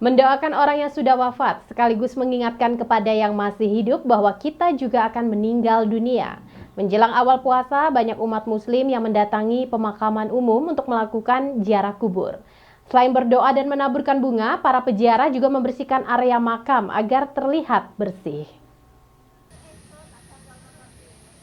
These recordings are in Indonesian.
Mendoakan orang yang sudah wafat sekaligus mengingatkan kepada yang masih hidup bahwa kita juga akan meninggal dunia. Menjelang awal puasa, banyak umat muslim yang mendatangi pemakaman umum untuk melakukan ziarah kubur. Selain berdoa dan menaburkan bunga, para peziarah juga membersihkan area makam agar terlihat bersih.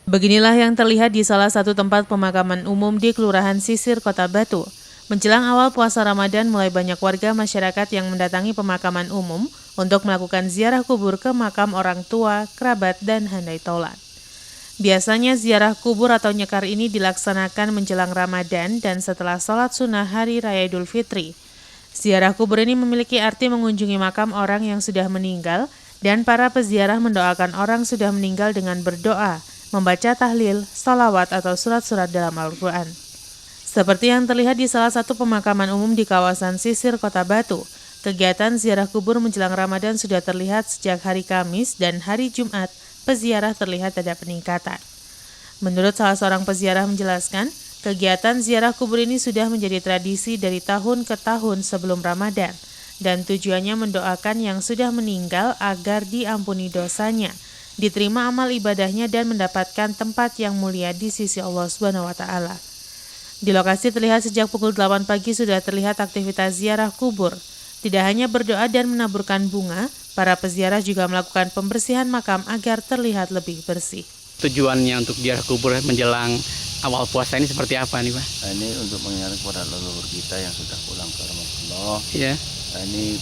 Beginilah yang terlihat di salah satu tempat pemakaman umum di Kelurahan Sisir, Kota Batu. Menjelang awal puasa Ramadan, mulai banyak warga masyarakat yang mendatangi pemakaman umum untuk melakukan ziarah kubur ke makam orang tua, kerabat, dan handai taulan. Biasanya ziarah kubur atau nyekar ini dilaksanakan menjelang Ramadan dan setelah sholat sunnah Hari Raya Idul Fitri. Ziarah kubur ini memiliki arti mengunjungi makam orang yang sudah meninggal dan para peziarah mendoakan orang sudah meninggal dengan berdoa, membaca tahlil, sholawat atau surat-surat dalam Al-Quran. Seperti yang terlihat di salah satu pemakaman umum di kawasan Sisir, Kota Batu, kegiatan ziarah kubur menjelang Ramadan sudah terlihat sejak hari Kamis dan hari Jumat, peziarah terlihat ada peningkatan. Menurut salah seorang peziarah menjelaskan, kegiatan ziarah kubur ini sudah menjadi tradisi dari tahun ke tahun sebelum Ramadan, dan tujuannya mendoakan yang sudah meninggal agar diampuni dosanya, diterima amal ibadahnya dan mendapatkan tempat yang mulia di sisi Allah SWT. Di lokasi terlihat sejak pukul 8 pagi sudah terlihat aktivitas ziarah kubur. Tidak hanya berdoa dan menaburkan bunga, para peziarah juga melakukan pembersihan makam agar terlihat lebih bersih. Tujuannya untuk ziarah kubur menjelang awal puasa ini seperti apa nih, Pak? Nah, ini untuk mengingatkan kepada leluhur kita yang sudah pulang ke rahmatullah. Iya. Nah, ini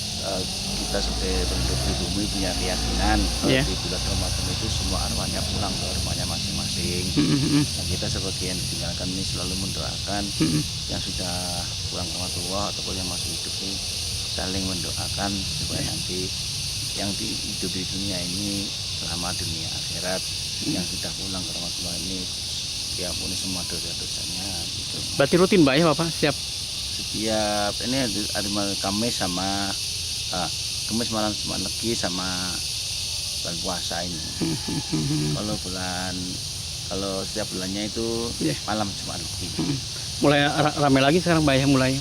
kita sebagai penduduk di bumi punya keyakinan kalau di bulan Ramadan itu semua arwahnya pulang ke rumahnya masing-masing. Nah, kita sebagai yang ditinggalkan ini selalu mendoakan yang sudah pulang ke rahmatullah ataupun yang masih hidup ini saling mendoakan supaya nanti yang hidup di dunia ini selama dunia akhirat yang sudah pulang ke rahmatullah ini diampuni semua dosa-dosanya gitu. Berarti rutin, Mbak, ya, Bapak? Setiap ini hari Kamis sama Kamis malam Jumat Legi sama bulan puasa ini. Kalau setiap bulannya itu malam Jumat Legi. Mulai ramai lagi sekarang, Mbak, ya, mulai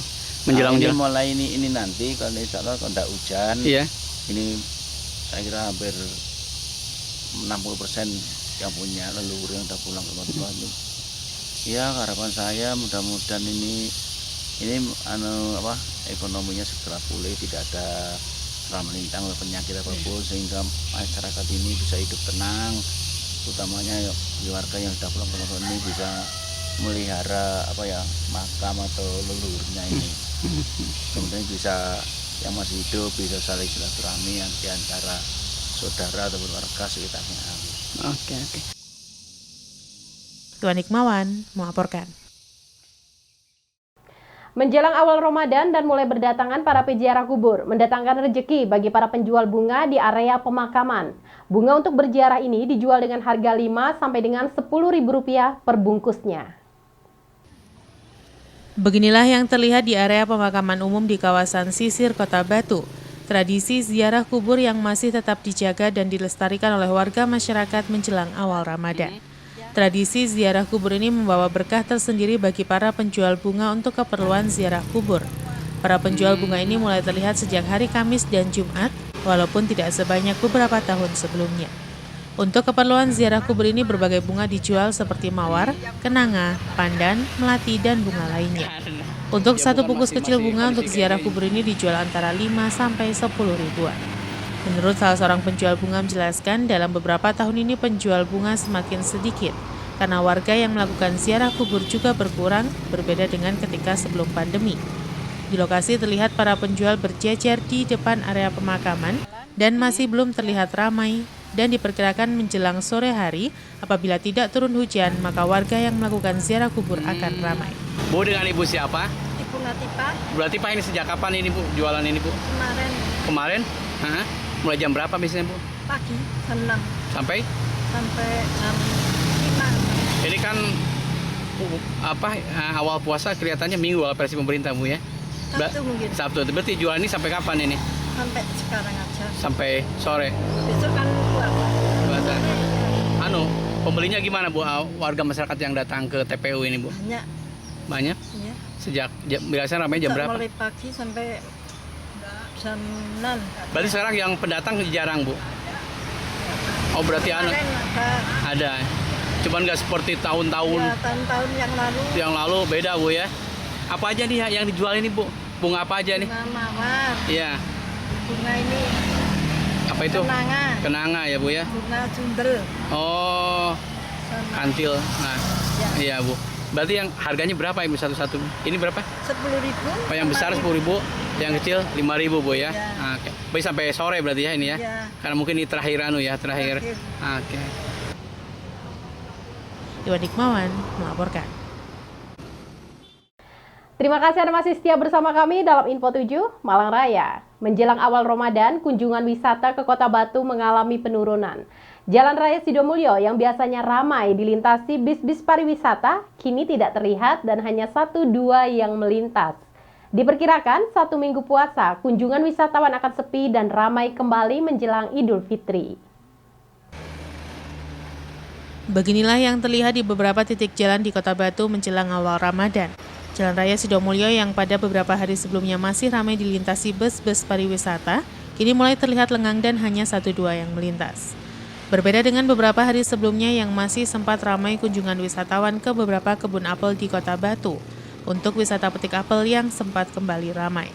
menjelang mulai ini nanti kalau insya Allah kalau tidak hujan, ini saya kira hampir 60% yang punya leluhur yang sudah pulang ke rumah itu. Ya, harapan saya mudah-mudahan ini ekonominya segera pulih, tidak ada melintang penyakit apapun sehingga masyarakat ini bisa hidup tenang, utamanya warga yang sudah pulang ke rumah ini bisa melihara makam atau leluhurnya ini. Kemudian bisa yang masih hidup bisa saling silaturahmi di antara saudara atau warga sekitarnya. Oke. Tuan Hikmawan melaporkan. Menjelang awal Ramadan dan mulai berdatangan para peziarah kubur, mendatangkan rezeki bagi para penjual bunga di area pemakaman. Bunga untuk berziarah ini dijual dengan harga 5 sampai dengan Rp10.000 per bungkusnya. Beginilah yang terlihat di area pemakaman umum di kawasan Sisir, Kota Batu. Tradisi ziarah kubur yang masih tetap dijaga dan dilestarikan oleh warga masyarakat menjelang awal Ramadan. Tradisi ziarah kubur ini membawa berkah tersendiri bagi para penjual bunga untuk keperluan ziarah kubur. Para penjual bunga ini mulai terlihat sejak hari Kamis dan Jumat, walaupun tidak sebanyak beberapa tahun sebelumnya. Untuk keperluan ziarah kubur ini berbagai bunga dijual seperti mawar, kenanga, pandan, melati, dan bunga lainnya. Untuk satu bungkus kecil bunga untuk ziarah kubur ini dijual antara 5 sampai 10 ribuan. Menurut salah seorang penjual bunga menjelaskan, dalam beberapa tahun ini penjual bunga semakin sedikit, karena warga yang melakukan ziarah kubur juga berkurang, berbeda dengan ketika sebelum pandemi. Di lokasi terlihat para penjual berjejer di depan area pemakaman, dan masih belum terlihat ramai, dan diperkirakan menjelang sore hari, apabila tidak turun hujan, maka warga yang melakukan ziarah kubur akan ramai. Bu, dengan Ibu siapa? Ibu Latifa. Bu Latifa, ini sejak kapan ini, Bu, jualan ini, Bu? Kemarin? Mulai jam berapa biasanya, Bu? Pagi, jam 6. Sampai Jam 5. Ini kan awal puasa kelihatannya minggu operasi pemerintah, Bu, ya? Sabtu mungkin. Sabtu, berarti jualan ini sampai kapan ini? Sampai sekarang aja. Sampai sore? Besok kan puasa. Pembelinya gimana, Bu? Warga masyarakat yang datang ke TPU ini, Bu? Banyak. Banyak? Ya. Sejak biasanya ramai jam berapa? Mulai pagi sampai jam 6. Berarti sekarang yang pendatang jarang, Bu? Oh, berarti Kemarin ada. Cuman nggak seperti tahun-tahun ya, tahun-tahun yang lalu beda, Bu ya. Apa aja nih yang dijual ini, Bu? Bunga apa aja nih? bunga mawar, Iya. bunga ini Apa itu? kenanga, Kenanga ya, Bu ya. bunga sundel, Oh, sama kantil. Nah, ya, iya, Bu. Berarti yang harganya berapa Ibu satu-satu? Ini berapa? 10.000. Oh, yang besar 10.000, yang kecil 5.000, Bu ya. Ya. Oke. Baik, sampai sore berarti ya ini ya. Ya. Karena mungkin ini terakhir terakhir. Terakhir. Oke. Iwan Hikmawan melaporkan. Terima kasih Anda masih setia bersama kami dalam Info 7 Malang Raya. Menjelang awal Ramadan, kunjungan wisata ke Kota Batu mengalami penurunan. Jalan Raya Sidomulyo yang biasanya ramai dilintasi bis-bis pariwisata, kini tidak terlihat dan hanya 1-2 yang melintas. Diperkirakan 1 minggu puasa, kunjungan wisatawan akan sepi dan ramai kembali menjelang Idul Fitri. Beginilah yang terlihat di beberapa titik jalan di Kota Batu menjelang awal Ramadan. Jalan Raya Sidomulyo yang pada beberapa hari sebelumnya masih ramai dilintasi bus-bus pariwisata, kini mulai terlihat lengang dan hanya 1-2 yang melintas. Berbeda dengan beberapa hari sebelumnya yang masih sempat ramai kunjungan wisatawan ke beberapa kebun apel di Kota Batu, untuk wisata petik apel yang sempat kembali ramai.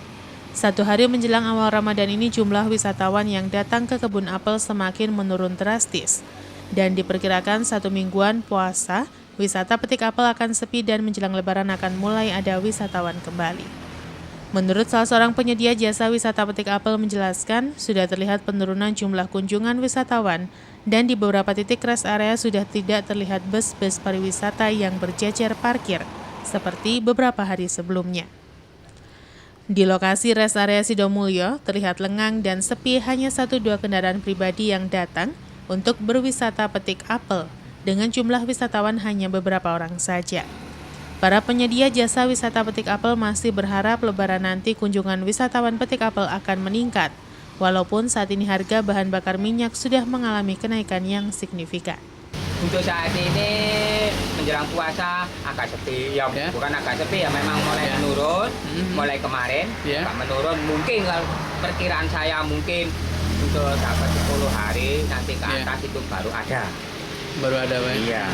1 hari menjelang awal Ramadan ini jumlah wisatawan yang datang ke kebun apel semakin menurun drastis. Dan diperkirakan 1 mingguan puasa, wisata petik apel akan sepi dan menjelang Lebaran akan mulai ada wisatawan kembali. Menurut salah seorang penyedia jasa wisata petik apel menjelaskan, sudah terlihat penurunan jumlah kunjungan wisatawan dan di beberapa titik rest area sudah tidak terlihat bus-bus pariwisata yang berjejer parkir, seperti beberapa hari sebelumnya. Di lokasi rest area Sidomulyo, terlihat lengang dan sepi hanya 1-2 kendaraan pribadi yang datang untuk berwisata petik apel, dengan jumlah wisatawan hanya beberapa orang saja. Para penyedia jasa wisata petik apel masih berharap Lebaran nanti kunjungan wisatawan petik apel akan meningkat, walaupun saat ini harga bahan bakar minyak sudah mengalami kenaikan yang signifikan. Untuk saat ini menjelang puasa agak sepi, ya bukan agak sepi ya, memang mulai menurun, mulai kemarin agak menurun. Mungkin kalau perkiraan saya mungkin untuk dapat 10 hari nanti ke atas itu baru ada. Baru ada, Pak. Iya.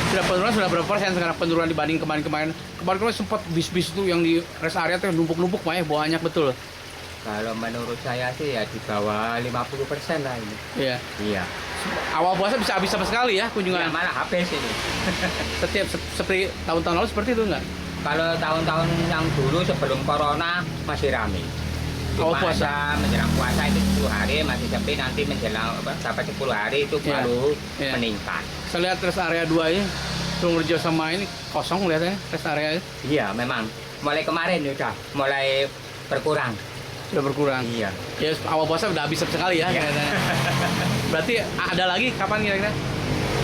Sudah penurunan sudah berapa persen sekarang penurunan dibanding kemarin-kemarin? Kemarin sempat bis-bis itu yang di rest area tuh numpuk-numpuk, Pak ya, banyak betul. Kalau menurut saya sih ya di bawah 50% lah ini. Iya. Iya. Awal puasa bisa habis sama sekali ya kunjungan. Ya, malah habis ini. Setiap seperti tahun-tahun lalu seperti itu enggak? Kalau tahun-tahun yang dulu sebelum corona masih ramai. Awal puasa menjelang puasa itu 10 hari masih sepi, nanti menjelang sampai 10 hari itu baru meningkat. Saya lihat rest area 2 ini, Tulungarejo sama ini kosong lihatnya rest area itu. Iya, memang mulai kemarin sudah mulai berkurang. Sudah berkurang. Iya. Ya awal puasa udah habis sekali ya. Berarti ada lagi kapan kira-kira?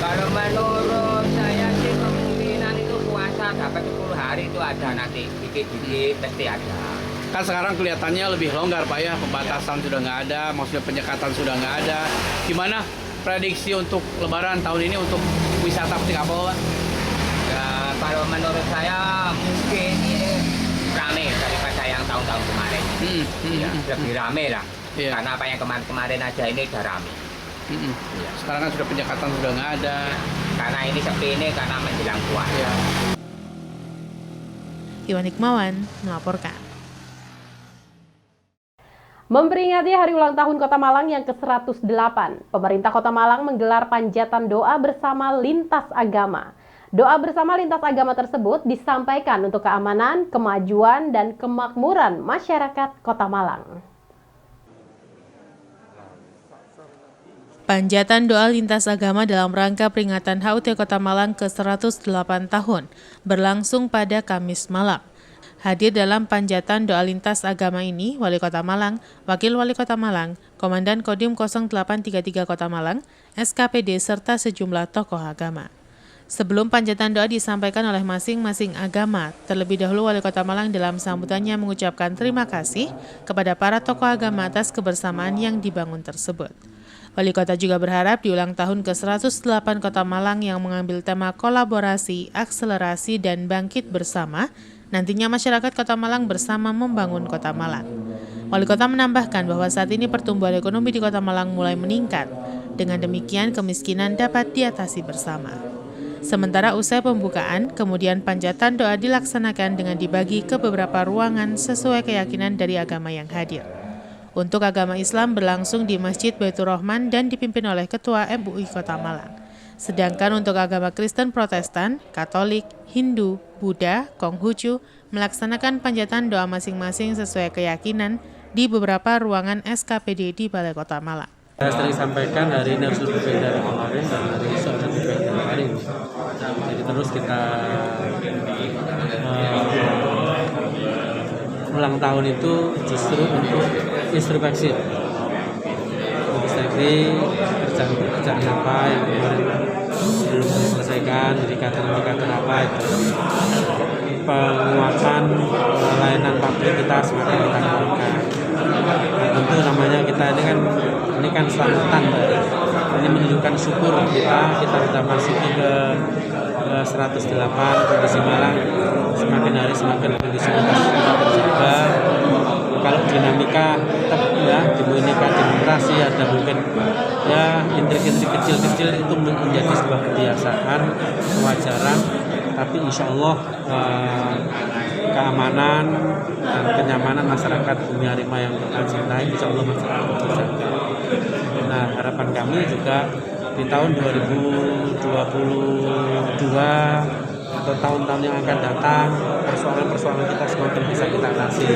Kalau menurut saya sih kemungkinan itu puasa dapat 10 hari itu ada nanti, dikit-dikit pasti ada. Kan sekarang kelihatannya lebih longgar, Pak ya, pembatasan sudah nggak ada, maksudnya penyekatan sudah nggak ada. Gimana prediksi untuk Lebaran tahun ini untuk wisata petik apel, Pak? Ya, kalau menurut saya mungkin ini ramai daripada yang tahun-tahun kemarin. Ya, lebih ramai lah. Karena apa yang kemarin aja ini udah ramai. Ya. Sekarang kan sudah penyekatan sudah nggak ada. Karena ini sepi ini karena menjelang puasa. Iwan Hikmawan melaporkan. Memperingati hari ulang tahun Kota Malang yang ke-108, pemerintah Kota Malang menggelar panjatan doa bersama lintas agama. Doa bersama lintas agama tersebut disampaikan untuk keamanan, kemajuan, dan kemakmuran masyarakat Kota Malang. Panjatan doa lintas agama dalam rangka peringatan HUT Kota Malang ke-108 tahun berlangsung pada Kamis malam. Hadir dalam panjatan doa lintas agama ini, Wali Kota Malang, Wakil Wali Kota Malang, Komandan Kodim 0833 Kota Malang, SKPD, serta sejumlah tokoh agama. Sebelum panjatan doa disampaikan oleh masing-masing agama, terlebih dahulu Wali Kota Malang dalam sambutannya mengucapkan terima kasih kepada para tokoh agama atas kebersamaan yang dibangun tersebut. Wali Kota juga berharap di ulang tahun ke-108 Kota Malang yang mengambil tema kolaborasi, akselerasi, dan bangkit bersama Nantinya masyarakat Kota Malang bersama membangun Kota Malang. Wali Kota menambahkan bahwa saat ini pertumbuhan ekonomi di Kota Malang mulai meningkat. Dengan demikian kemiskinan dapat diatasi bersama. Sementara usai pembukaan, kemudian panjatan doa dilaksanakan dengan dibagi ke beberapa ruangan sesuai keyakinan dari agama yang hadir. Untuk agama Islam berlangsung di Masjid Baitur Rahman dan dipimpin oleh Ketua MUI Kota Malang. Sedangkan untuk agama Kristen Protestan, Katolik, Hindu, Buddha, Konghucu melaksanakan panjatan doa masing-masing sesuai keyakinan di beberapa ruangan SKPD di Balai Kota Malang. Saya sering sampaikan hari ini harus lebih baik dari kemarin dan hari esok lebih baik dari hari ini. Jadi terus kita ulang tahun itu justru untuk introspeksi. Introspeksi kerjaan apa yang kemarin belum diselesaikan, indikator apa itu. Penguatan layanan publik kita semakin kita kembangkan. Nah, tentu namanya kita ini kan selamatan, ini menunjukkan syukur kita sudah masuk ke 108 Provinsi Malang, semakin hari semakin kondisi kita terjaga. Kalau dinamika tetap ya dinamika demokrasi ada mungkin ya intrik-intrik kecil-kecil itu menjadi sebuah kebiasaan kewajaran, tapi insya Allah keamanan dan kenyamanan masyarakat Bumi Harimau yang kita cintai insya Allah masyarakat terjaga. Nah, harapan kami juga di tahun 2022 atau tahun-tahun yang akan datang persoalan-persoalan kita semakin bisa kita atasi.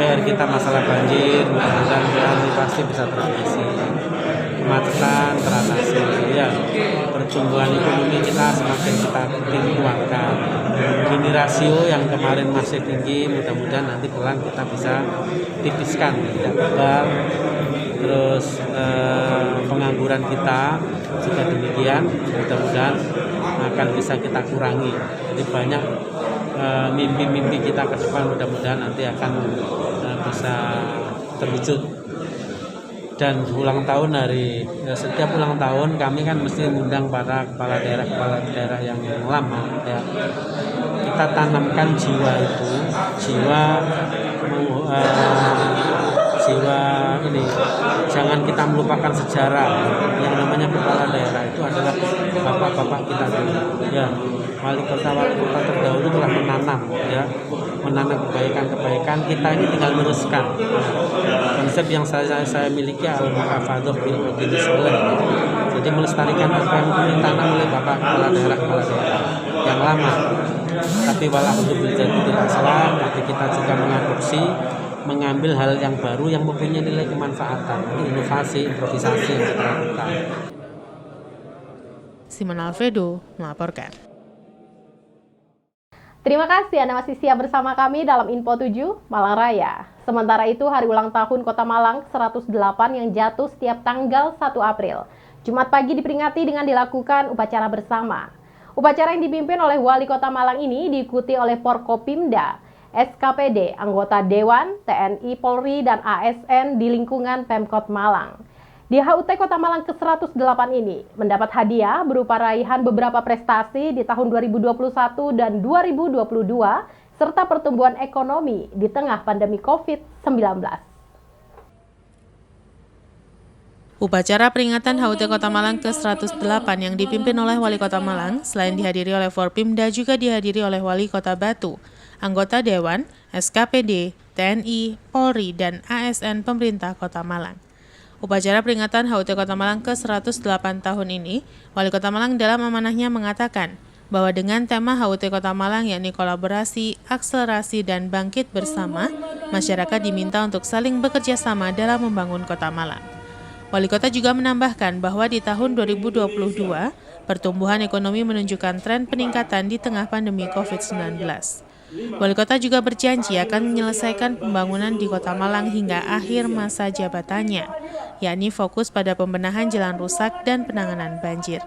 PR kita masalah banjir, mudah-mudahan ini pasti bisa teratasi. Kemacetan teratasi, ya. Pertumbuhan ekonomi kita semakin kita tingkatkan. Ini rasio yang kemarin masih tinggi, mudah-mudahan nanti pelan kita bisa tipiskan, tidak tebal. Terus pengangguran kita juga demikian, mudah-mudahan akan bisa kita kurangi. Jadi banyak mimpi-mimpi kita ke depan mudah-mudahan nanti akan bisa terwujud. Dan ulang tahun setiap ulang tahun kami kan mesti mengundang para kepala daerah yang lama ya. Kita tanamkan jiwa itu, jiwa ini jangan kita melupakan sejarah. Yang namanya kepala daerah itu adalah bapak-bapak kita dulu ya. Wali kota terdahulu telah menanam kebaikan, kita ini tinggal meneruskan. Konsep yang saya miliki al-muhafadzah bil udhil salih. Jadi melestarikan apa yang ditanam oleh bapak kepala daerah yang lama. Tapi walau untuk menjadi tidak salah, nanti kita juga mengadopsi, mengambil hal yang baru yang mempunyai nilai kemanfaatan, inovasi, improvisasi yang kita lakukan. Simon Alfredo melaporkan. Terima kasih Anda masih siap bersama kami dalam Info 7 Malang Raya. Sementara itu, hari ulang tahun Kota Malang 108 yang jatuh setiap tanggal 1 April. Jumat pagi diperingati dengan dilakukan upacara bersama. Upacara yang dipimpin oleh Wali Kota Malang ini diikuti oleh Porkopimda, SKPD, anggota Dewan, TNI, Polri, dan ASN di lingkungan Pemkot Malang. Di HUT Kota Malang ke-108 ini mendapat hadiah berupa raihan beberapa prestasi di tahun 2021 dan 2022 serta pertumbuhan ekonomi di tengah pandemi COVID-19. Upacara peringatan HUT Kota Malang ke-108 yang dipimpin oleh Wali Kota Malang selain dihadiri oleh Forpimda juga dihadiri oleh Wali Kota Batu, anggota Dewan, SKPD, TNI, Polri, dan ASN pemerintah Kota Malang. Upacara peringatan HUT Kota Malang ke-108 tahun ini, Wali Kota Malang dalam amanahnya mengatakan bahwa dengan tema HUT Kota Malang yakni kolaborasi, akselerasi, dan bangkit bersama, masyarakat diminta untuk saling bekerja sama dalam membangun Kota Malang. Wali Kota juga menambahkan bahwa di tahun 2022, pertumbuhan ekonomi menunjukkan tren peningkatan di tengah pandemi COVID-19. Wali Kota juga berjanji akan menyelesaikan pembangunan di Kota Malang hingga akhir masa jabatannya, yakni fokus pada pembenahan jalan rusak dan penanganan banjir.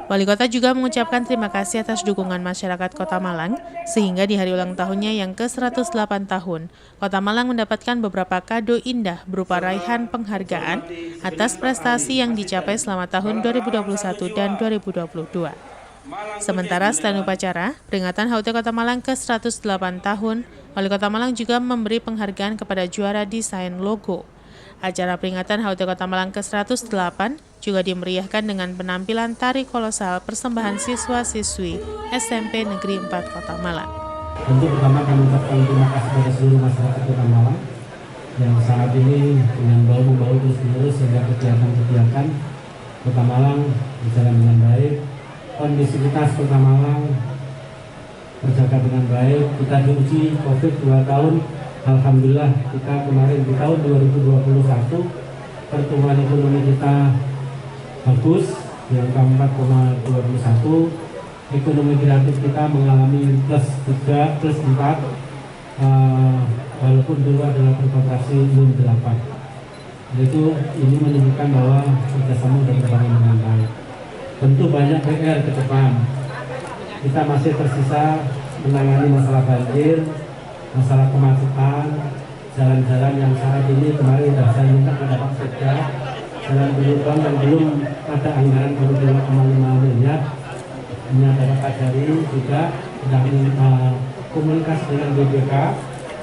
Wali Kota juga mengucapkan terima kasih atas dukungan masyarakat Kota Malang, sehingga di hari ulang tahunnya yang ke-108 tahun, Kota Malang mendapatkan beberapa kado indah berupa raihan penghargaan atas prestasi yang dicapai selama tahun 2021 dan 2022. Sementara selain upacara, peringatan HUT Kota Malang ke-108 tahun, Wali Kota Malang juga memberi penghargaan kepada juara desain logo. Acara peringatan HUT Kota Malang ke-108 juga dimeriahkan dengan penampilan tari kolosal persembahan siswa-siswi SMP Negeri 4 Kota Malang. Tentu pertama kami ucapkan terima kasih kepada seluruh masyarakat Kota Malang yang saat ini dengan bahu-membahu terus-menerus sehingga kegiatan-kegiatan Kota Malang berjalan dengan baik. Kondisivitas Kota Malang terjaga dengan baik. Kita diuji COVID 2 tahun. Alhamdulillah kita kemarin di tahun 2021 pertumbuhan ekonomi kita bagus yang ke 4,21. Ekonomi kreatif kita mengalami plus 3, plus 4 walaupun dulu adalah berkontraksi belum 8. Itu ini menunjukkan bahwa kerjasama dan berjalan dengan baik. Tentu banyak PR ke depan. Kita masih tersisa menangani masalah banjir, masalah kemacetan, jalan-jalan yang saat ini kemarin sudah saya minta kepada Pak Sekda, jalan berlubang yang belum ada anggaran baru 2,5 miliar. Ini ada Pak Kajari juga sudah komunikasi dengan BPK.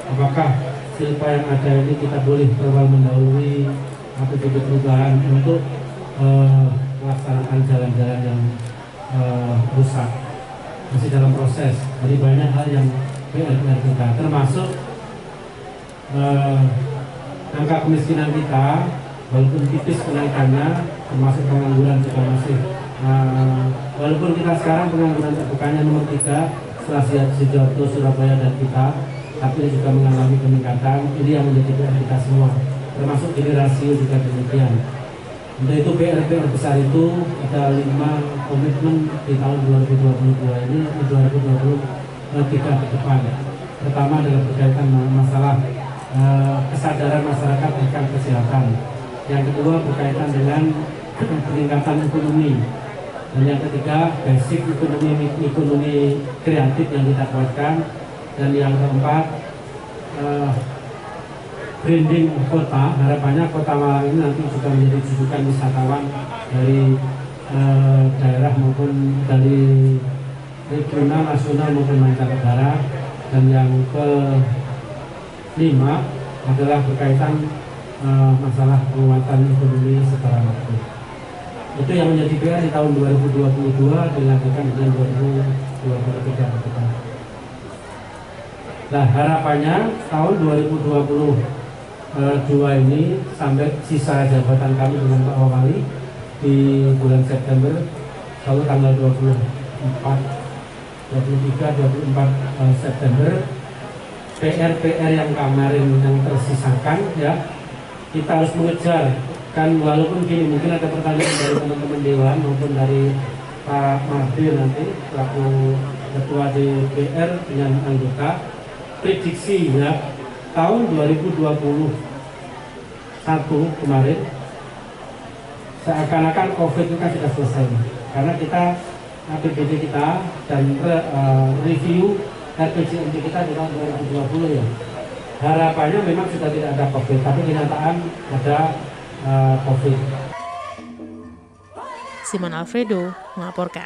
Apakah silpa yang ada ini kita boleh berawal mendahului APBD perubahan untuk melaksanakan jalan-jalan yang rusak, masih dalam proses. Jadi banyak hal yang PR kita, termasuk angka kemiskinan kita walaupun tipis kenaikannya, termasuk pengangguran juga masih walaupun kita sekarang pengangguran terbukanya nomor 3 setelah Sidoarjo, Surabaya dan kita, tapi juga mengalami peningkatan. Ini yang menjadi PR kita semua, termasuk generasi juga demikian. Untuk itu PR besar itu ada 5 komitmen di tahun 2022 ini, 2023 ke depan. Pertama adalah berkaitan masalah kesadaran masyarakat akan kesehatan. Yang kedua berkaitan dengan peningkatan ekonomi. Dan yang ketiga basic ekonomi kreatif yang kita kuatkan. Dan yang keempat branding kota, harapannya Kota Malang ini nanti juga menjadi rujukan wisatawan dari daerah maupun dari regional, nasional maupun mancanegara. Dan yang ke-5 adalah berkaitan masalah penguatan ekonomi secara makro. Itu yang menjadi PR di tahun 2022 dilanjutkan dengan 2023 ke depan. Nah, harapannya tahun 2022 ini sampai sisa jabatan kami dengan Pak Wali di bulan September, selalu tanggal 23-24 September, PR yang kemarin yang tersisakan ya, kita harus mengejar. Kan walaupun gini mungkin ada pertanyaan dari teman-teman Dewan maupun dari Pak Mahdir nanti selaku Ketua DPR dengan anggota, prediksi ya tahun 2021 kemarin seakan-akan COVID itu kan sudah selesai karena kita APBD kita dan review RPJMD kita di tahun 2020 ya. Harapannya memang sudah tidak ada COVID, tapi kenyataan ada COVID. Simon Alfredo melaporkan.